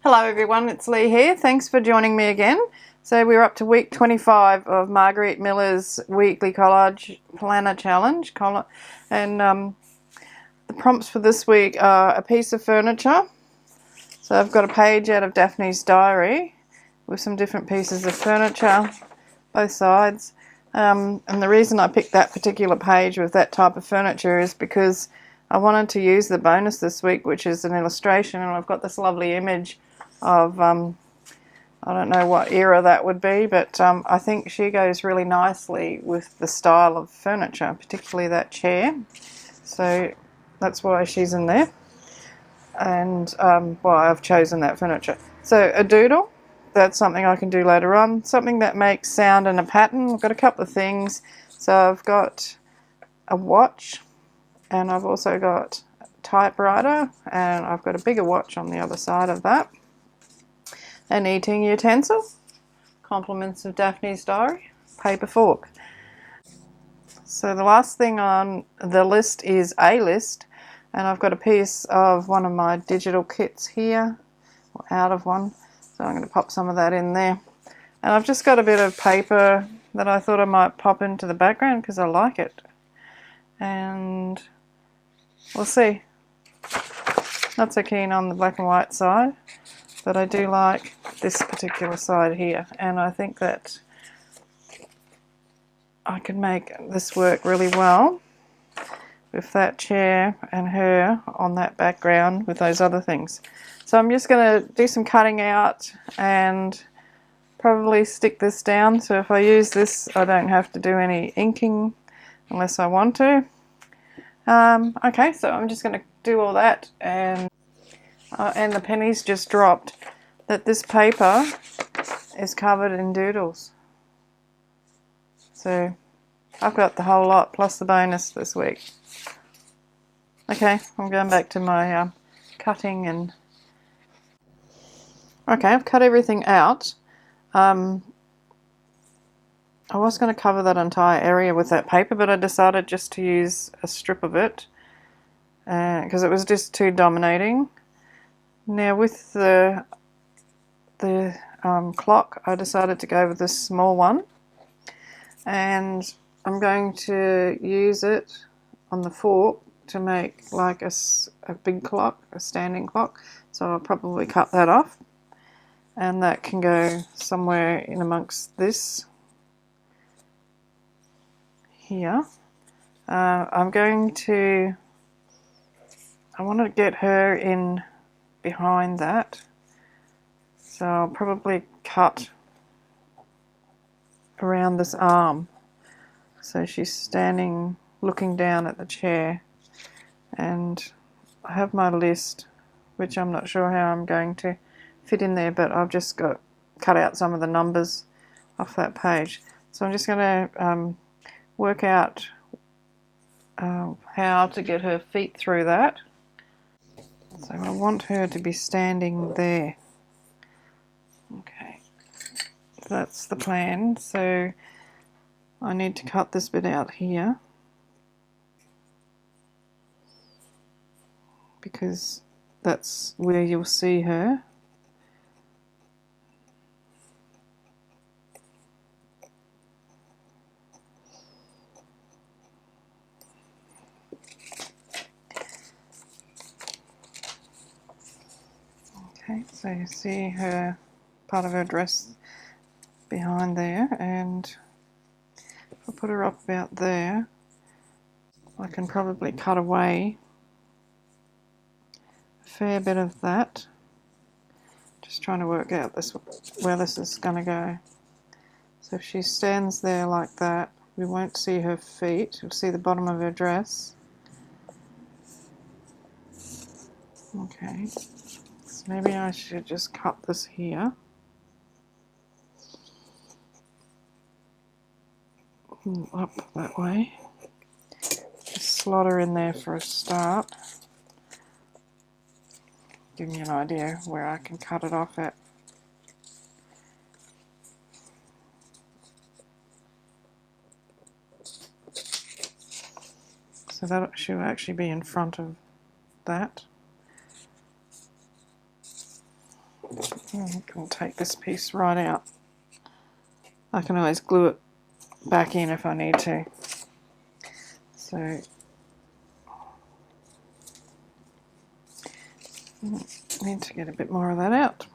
Hello everyone, it's Leigh here. Thanks for joining me again. So we're up to week 25 of Margarete Miller's weekly collage planner challenge. And the prompts for this week are a piece of furniture. So I've got a page out of Daphne's diary with some different pieces of furniture, both sides. And the reason I picked that particular page with that type of furniture is because I wanted to use the bonus this week, which is an illustration, and I've got this lovely image of, I don't know what era that would be, but I think she goes really nicely with the style of furniture, particularly that chair. So that's why she's in there, and why I've chosen that furniture. So a doodle, that's something I can do later on. Something that makes sound and a pattern. I've got a couple of things. So I've got a watch, and I've also got a typewriter, and I've got a bigger watch on the other side of that. An eating utensil, compliments of Daphne's diary, paper fork. So the last thing on the list is a list, and I've got a piece of one of my digital kits here, or out of one, so I'm going to pop some of that in there. And I've just got a bit of paper that I thought I might pop into the background because I like it, and we'll see. Not so keen on the black and white side, but I do like this particular side here, and I think that I can make this work really well with that chair and her on that background with those other things. So I'm just going to do some cutting out and probably stick this down, so if I use this I don't have to do any inking unless I want to. Okay, so I'm just going to do all that, and the pennies just dropped that this paper is covered in doodles. So I've got the whole lot plus the bonus this week. Okay, I'm going back to my cutting, and okay, I've cut everything out. I was going to cover that entire area with that paper, but I decided just to use a strip of it because it was just too dominating. Now with the clock, I decided to go with this small one, and I'm going to use it on the fork to make like a big clock, a standing clock. So I'll probably cut that off, and that can go somewhere in amongst this here. I want to get her in behind that, so I'll probably cut around this arm so she's standing looking down at the chair, and I have my list, which I'm not sure how I'm going to fit in there, but I've just cut out some of the numbers off that page. So I'm just going to work out how to get her feet through that. So I want her to be standing there. Okay, that's the plan. So I need to cut this bit out here because that's where you'll see her. Okay, so you see her, part of her dress behind there, and if I put her up about there, I can probably cut away a fair bit of that. Just trying to work out where this is going to go. So if she stands there like that, we won't see her feet, we'll see the bottom of her dress. Okay, so maybe I should just cut this here. Up that way. Just slot her in there for a start. Give me an idea where I can cut it off at. So that should actually be in front of that. I can take this piece right out. I can always glue it back in if I need to. So I need to get a bit more of that out.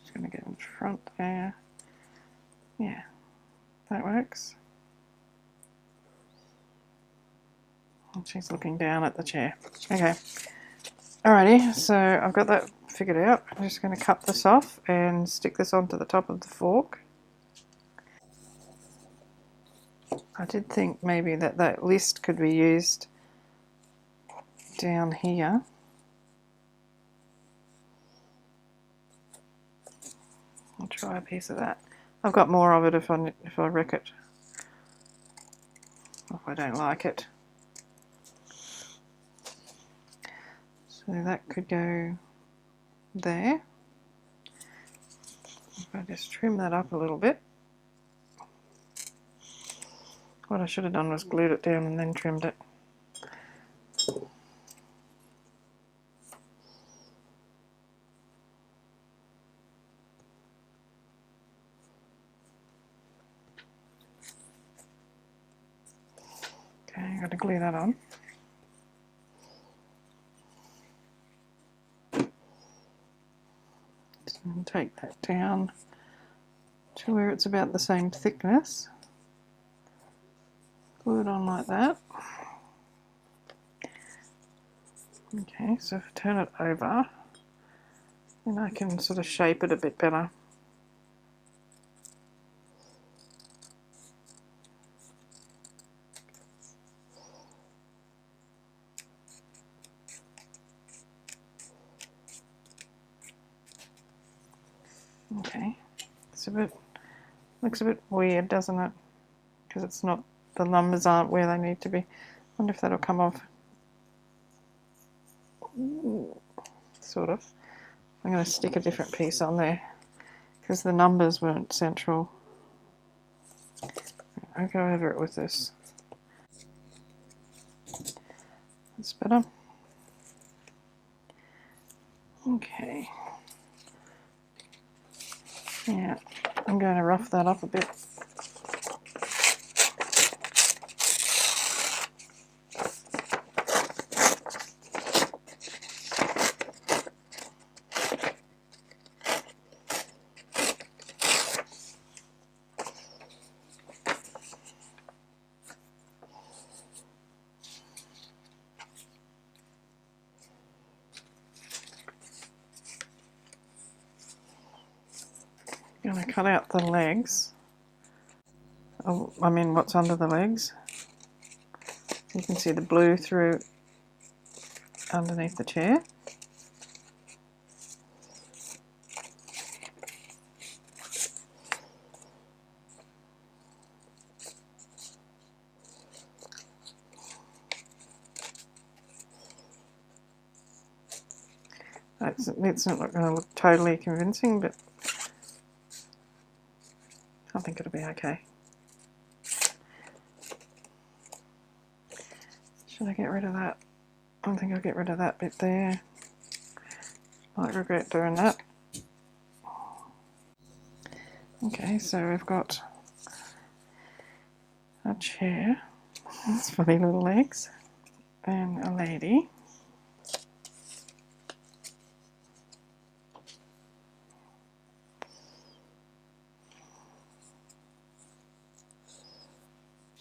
Just going to get in front there. Yeah, that works. And she's looking down at the chair. Okay. Alrighty, so I've got that figured out. I'm just going to cut this off and stick this onto the top of the fork. I did think maybe that list could be used down here. I'll try a piece of that. I've got more of it if I wreck it. Or if I don't like it. So that could go there. If I just trim that up a little bit. What I should have done was glued it down and then trimmed it. Okay, I've got to glue that on. And take that down to where it's about the same thickness. Glue it on like that. Okay, so if I turn it over, then I can sort of shape it a bit better. Okay, it's looks a bit weird, doesn't it? Because it's not, the numbers aren't where they need to be. I wonder if that'll come off. Ooh, sort of. I'm going to stick a different piece on there because the numbers weren't central. I'll go over it with this. That's better. Okay. Yeah, I'm going to rough that up a bit. I'm going to cut out the legs. Oh, I mean what's under the legs. You can see the blue through underneath the chair. It's not going to look totally convincing, but I think it'll be okay. Should I get rid of that? I think I'll get rid of that bit there. Might regret doing that. Okay, so we've got a chair, it's funny little legs, and a lady.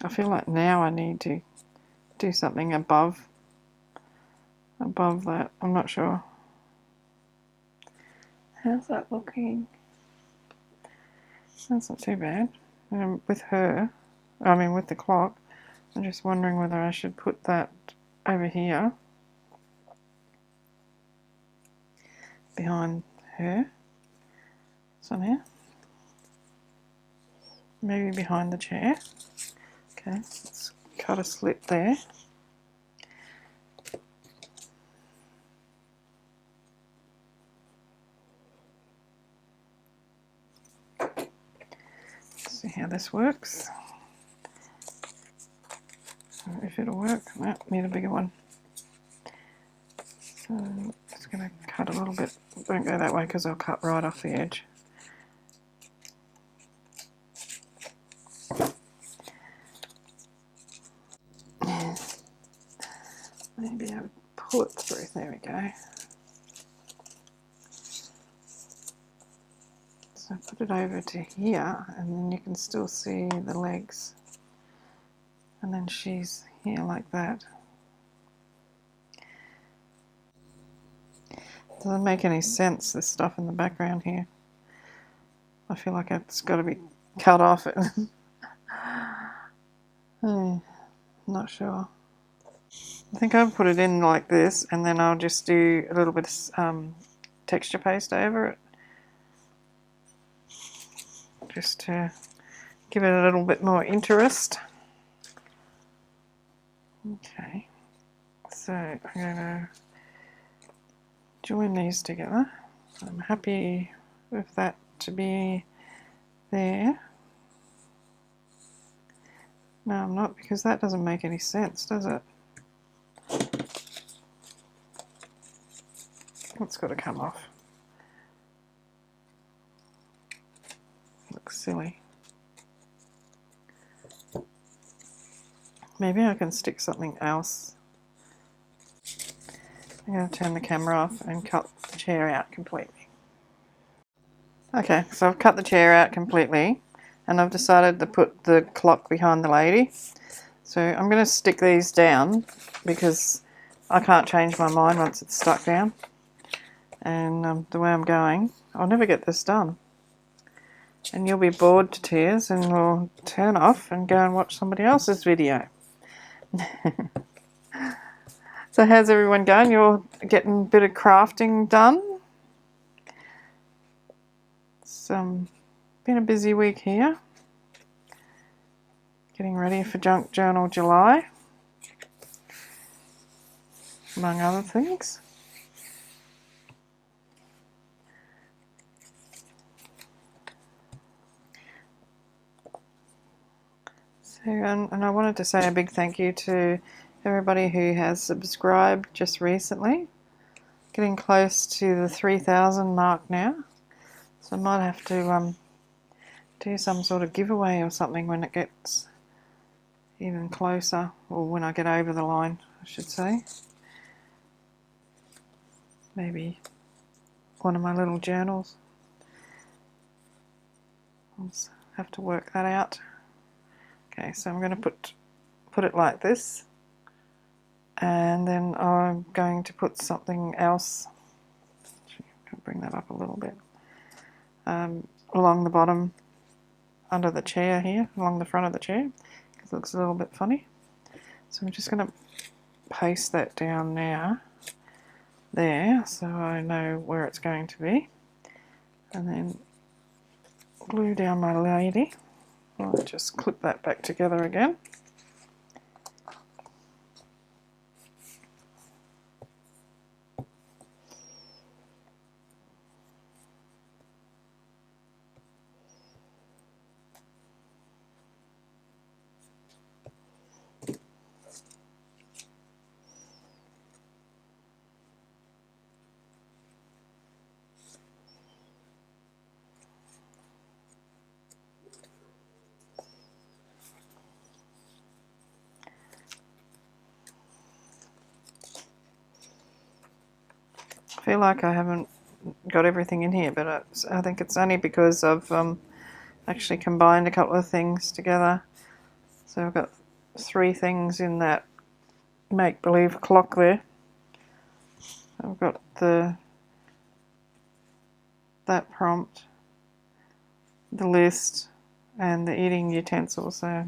I feel like now I need to do something above that. I'm not sure. How's that looking? That's not too bad. With her, I mean with the clock, I'm just wondering whether I should put that over here behind her somehow. Maybe behind the chair. Okay, let's cut a slit there. this works. If it'll work. No, need a bigger one. So it's going to cut a little bit. Don't go that way because I'll cut right off the edge. Maybe I'll pull it through. There we go. So put it over to here, and then you can still see the legs. And then she's here like that. Doesn't make any sense, this stuff in the background here. I feel like it's got to be cut off. Not sure. I think I'll put it in like this, and then I'll just do a little bit of texture paste over it, just to give it a little bit more interest. Okay, so I'm going to join these together. I'm happy with that to be there. No, I'm not, because that doesn't make any sense, does it? It's got to come off. Looks silly. Maybe I can stick something else. I'm going to turn the camera off and cut the chair out completely. Okay, so I've cut the chair out completely, and I've decided to put the clock behind the lady. So I'm going to stick these down because I can't change my mind once it's stuck down. And the way I'm going, I'll never get this done. And you'll be bored to tears and we'll turn off and go and watch somebody else's video. So how's everyone going? You're getting a bit of crafting done? It's been a busy week here. Getting ready for Junk Journal July, among other things. So, and I wanted to say a big thank you to everybody who has subscribed just recently. Getting close to the 3,000 mark now. So I might have to do some sort of giveaway or something when it gets even closer, or when I get over the line, I should say. Maybe one of my little journals. I'll have to work that out. Okay, so I'm going to put it like this, and then I'm going to put something else. I'll bring that up a little bit. Along the bottom, under the chair here, along the front of the chair, because it looks a little bit funny. So I'm just going to paste that down now, there, so I know where it's going to be, and then glue down my lady. I'll just clip that back together again. I feel like I haven't got everything in here, but I think it's only because I've actually combined a couple of things together. So I've got 3 things in that make-believe clock there. I've got that prompt, the list, and the eating utensil. So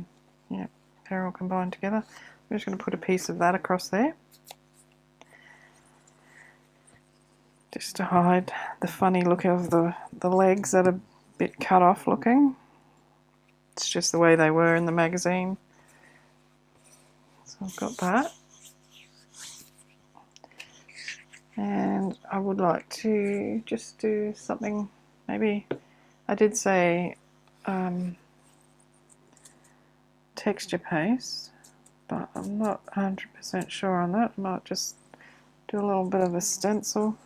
yeah, they're all combined together. I'm just going to put a piece of that across there, just to hide the funny look of the legs that are a bit cut off looking. It's just the way they were in the magazine. So I've got that. And I would like to just do something, maybe I did say texture paste, but I'm not 100% sure on that. I might just do a little bit of a stencil.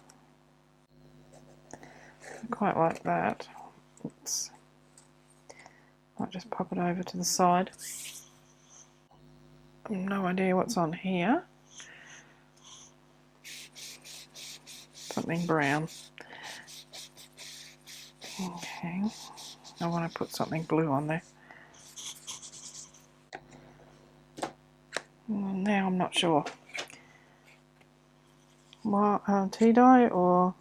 I quite like that. Oops. Might just pop it over to the side. No idea what's on here. Something brown. Okay. I want to put something blue on there. Now I'm not sure. Tea dye or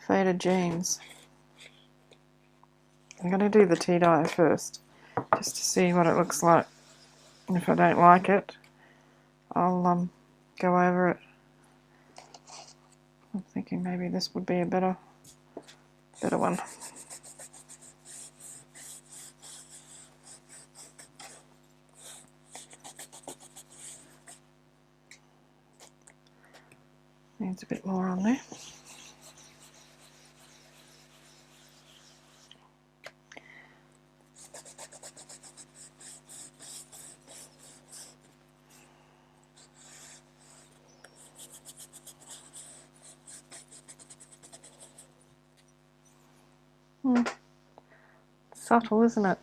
faded jeans? I'm going to do the tea dye first, just to see what it looks like. And if I don't like it, I'll go over it. I'm thinking maybe this would be a better one. Needs a bit more on there. Subtle, isn't it?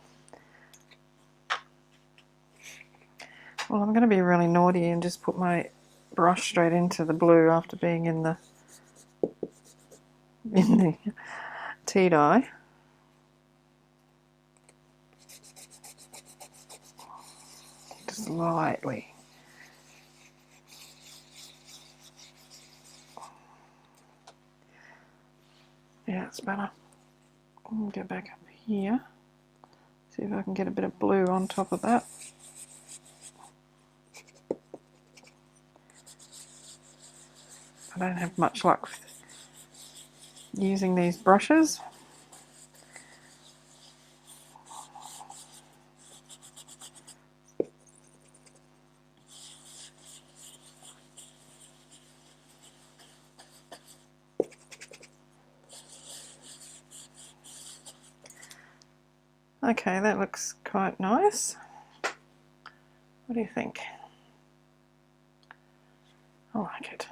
Well, I'm going to be really naughty and just put my brush straight into the blue after being in the tea dye. Just lightly. Yeah, it's better. I'll go back up here. See if I can get a bit of blue on top of that. I don't have much luck using these brushes. Okay, that looks quite nice. What do you think? I like it.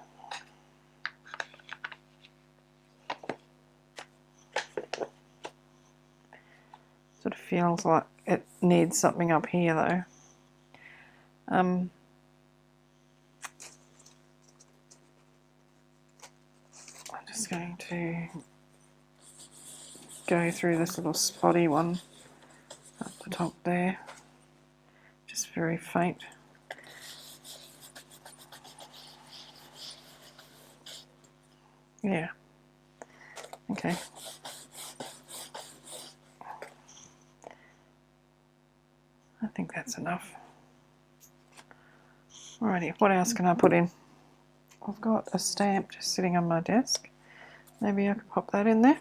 Sort of feels like it needs something up here though. I'm just going to go through this little spotty one up the top there, just very faint. Yeah, okay. I think that's enough. Alrighty, what else can I put in? I've got a stamp just sitting on my desk. Maybe I could pop that in there,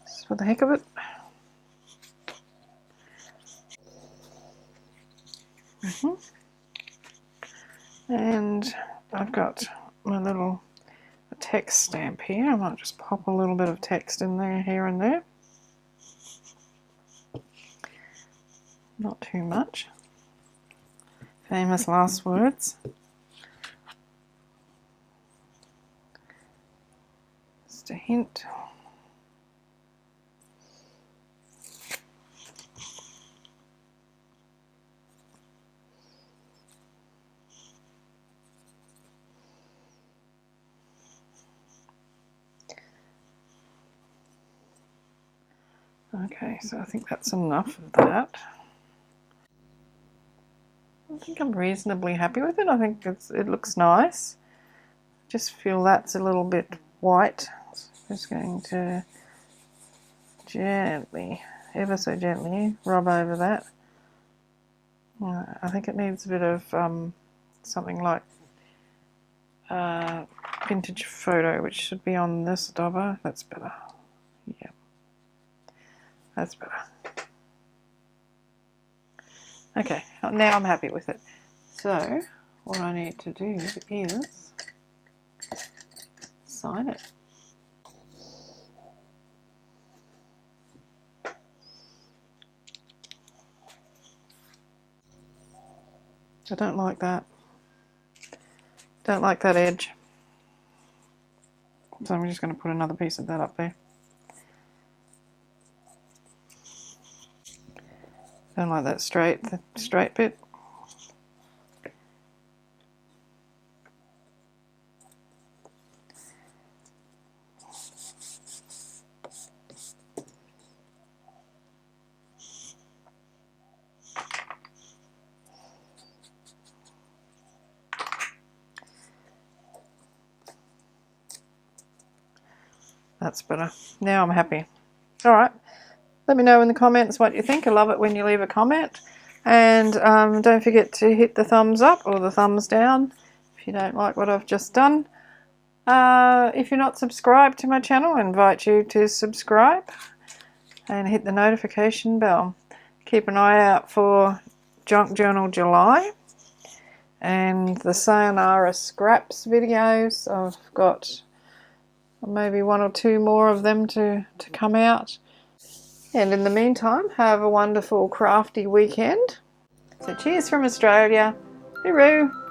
just for the heck of it. And I've got my little text stamp here. I might just pop a little bit of text in there, here and there. Not too much. Famous last words. Just a hint. Okay, so I think that's enough of that. I think I'm reasonably happy with it. I think it looks nice. Just feel that's a little bit white. Just going to gently, ever so gently, rub over that. I think it needs a bit of something like vintage photo, which should be on this dauber. That's better. Yeah, that's better. Okay, now I'm happy with it. So what I need to do is sign it. I don't like that. Don't like that edge. So I'm just going to put another piece of that up there. Don't like that the straight bit. That's better. Now I'm happy. All right. Let me know in the comments what you think. I love it when you leave a comment. And don't forget to hit the thumbs up or the thumbs down if you don't like what I've just done. If you're not subscribed to my channel, I invite you to subscribe and hit the notification bell. Keep an eye out for Junk Journal July and the Sayonara Scraps videos. I've got maybe 1 or 2 more of them to come out. And in the meantime, have a wonderful crafty weekend. So cheers from Australia. Hooroo!